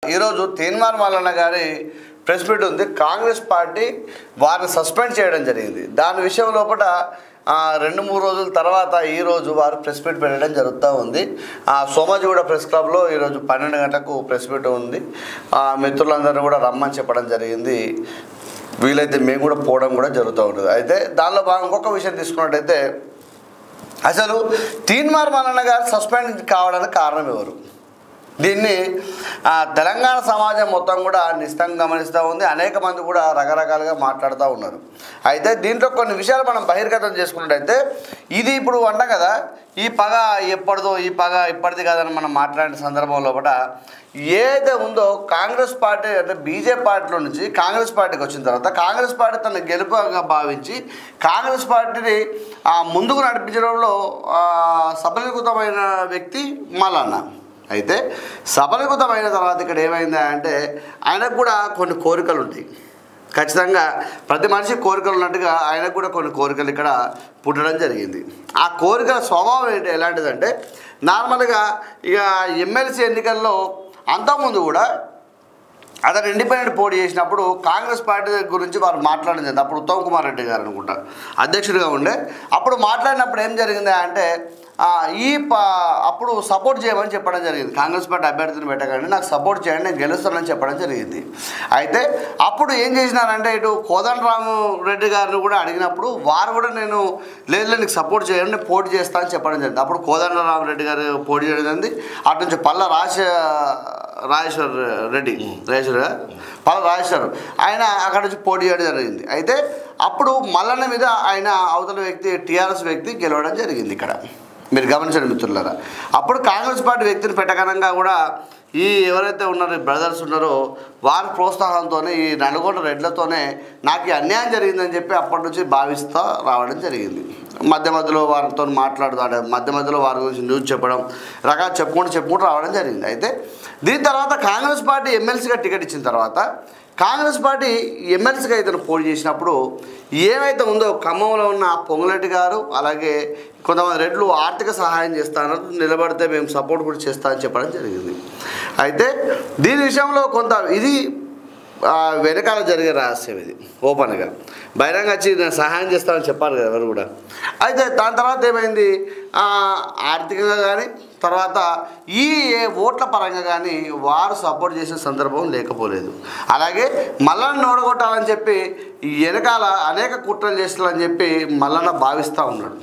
ఈరోజు తీన్మార్ మల్లన్న గారి press meet ఉంది. కాంగ్రెస్ పార్టీ వారిని సస్పెండ్ చేయడం జరిగింది. దాని విషయం లోపల 2-3 రోజుల తర్వాత ఈరోజు వారు ప్రెస్ మీట్ పెట్టడం జరుగుతూ ఉంది. సోమాజిగూడ ప్రెస్ క్లబ్లో ఈరోజు 12 గంటలకు ప్రెస్ మీట్ ఉంది. మిత్రులందరినీ కూడా రమ్మని చెప్పడం జరిగింది. వీలైతే మేము కూడా పోవడం కూడా జరుగుతూ ఉంటుంది. అయితే దానిలో ఇంకొక విషయం తీసుకున్నట్టయితే అసలు తీన్మార్ మల్లన్న గారు సస్పెండ్ కావడానికి కారణం ఎవరు? దీన్ని తెలంగాణ సమాజం మొత్తం కూడా నిశ్చితంగా గమనిస్తూ ఉంది. అనేక మంది కూడా రకరకాలుగా మాట్లాడుతూ ఉన్నారు. అయితే దీంట్లో కొన్ని విషయాలు మనం బహిర్గతం చేసుకున్నట్టయితే ఇది ఇప్పుడు అంటాం కదా, ఈ పగ ఎప్పటిదో, ఈ పగ ఇప్పటిది కాదని మనం మాట్లాడిన సందర్భంలో కూడా ఏదైతే ఉందో కాంగ్రెస్ పార్టీ అంటే బీజేపీ పార్టీలో నుంచి కాంగ్రెస్ పార్టీకి వచ్చిన తర్వాత కాంగ్రెస్ పార్టీ తన గెలుపుగా భావించి కాంగ్రెస్ పార్టీని ముందుకు నడిపించడంలో సఫలీకృతమైన వ్యక్తి మల్లన్న. అయితే సఫలీకృతమైన తర్వాత ఇక్కడ ఏమైందా అంటే ఆయనకు కూడా కొన్ని కోరికలు ఉంటాయి. ఖచ్చితంగా ప్రతి మనిషి కోరికలు ఉన్నట్టుగా ఆయనకు కూడా కొన్ని కోరికలు ఇక్కడ పుట్టడం జరిగింది. ఆ కోరికల స్వభావం ఏంటి ఎలాంటిదంటే నార్మల్గా ఇక ఎమ్మెల్సీ ఎన్నికల్లో అంతకుముందు కూడా అతను ఇండిపెండెంట్ పోటీ చేసినప్పుడు కాంగ్రెస్ పార్టీ గురించి వారు మాట్లాడడం జరిగింది. అప్పుడు ఉత్తమ్ కుమార్ రెడ్డి గారు అనుకుంటా అధ్యక్షుడిగా ఉండే. అప్పుడు మాట్లాడినప్పుడు ఏం జరిగింది అంటే అప్పుడు సపోర్ట్ చేయమని చెప్పడం జరిగింది. కాంగ్రెస్ పార్టీ అభ్యర్థిని పెట్టకండి, నాకు సపోర్ట్ చేయండి, నేను గెలుస్తానని చెప్పడం జరిగింది. అయితే అప్పుడు ఏం చేసినారంటే ఇటు కోదండరామ్ రెడ్డి గారిని కూడా అడిగినప్పుడు వారు కూడా నేను లేదు నీకు సపోర్ట్ చేయండి, నేను పోటీ చేస్తానని చెప్పడం జరిగింది. అప్పుడు కోదండరామ్ రెడ్డి గారు పోటీ చేయడం జరిగింది. అటు నుంచి పల్ల రాజేశ్వర్ ఆయన అక్కడ నుంచి పోటీ చేయడం జరిగింది. అయితే అప్పుడు మల్లన్న మీద ఆయన అవతల వ్యక్తి టీఆర్ఎస్ వ్యక్తి గెలవడం జరిగింది. ఇక్కడ మీరు గమనించండి మిత్రులారా. అప్పుడు కాంగ్రెస్ పార్టీ వ్యక్తిని పెట్టకనంగా కూడా ఈ ఎవరైతే ఉన్నారో బ్రదర్స్ ఉన్నారో వారి ప్రోత్సాహంతోనే ఈ నల్గొండ రెడ్లతోనే నాకు అన్యాయం జరిగిందని చెప్పి అప్పటి నుంచి భావిస్తూ రావడం జరిగింది. మధ్యలో వారితో మాట్లాడుతాడు, మధ్యలో వారి గురించి న్యూస్ చెప్పడం రకాలు చెప్పుకుంటూ రావడం జరిగింది. అయితే దీని తర్వాత కాంగ్రెస్ పార్టీ ఎమ్మెల్సీగా టికెట్ ఇచ్చిన తర్వాత కాంగ్రెస్ పార్టీ ఎమ్మెల్సీగా ఇతను పోటీ చేసినప్పుడు ఏమైతే ఉందో ఖమ్మంలో ఉన్న పొంగులేటి గారు అలాగే కొంతమంది రెడ్లు ఆర్థిక సహాయం చేస్తానని నిలబడితే మేము సపోర్ట్ కూడా చేస్తామని చెప్పడం జరిగింది. అయితే దీని విషయంలో కొంత ఇది వెనకాల జరిగే రహస్యం. ఇది ఓపెన్గా బహిరంగ వచ్చి నేను సహాయం చేస్తామని చెప్పారు కదా ఎవరు కూడా. అయితే దాని తర్వాత ఏమైంది, ఆర్థికంగా కానీ తర్వాత ఈ ఓట్ల పరంగా కానీ వారు సపోర్ట్ చేసే సందర్భం లేకపోలేదు. అలాగే మల్లన్న ఓడగొట్టాలని చెప్పి వెనకాల అనేక కుట్రలు చేస్తారని చెప్పి మల్లన్న భావిస్తూ ఉన్నాడు.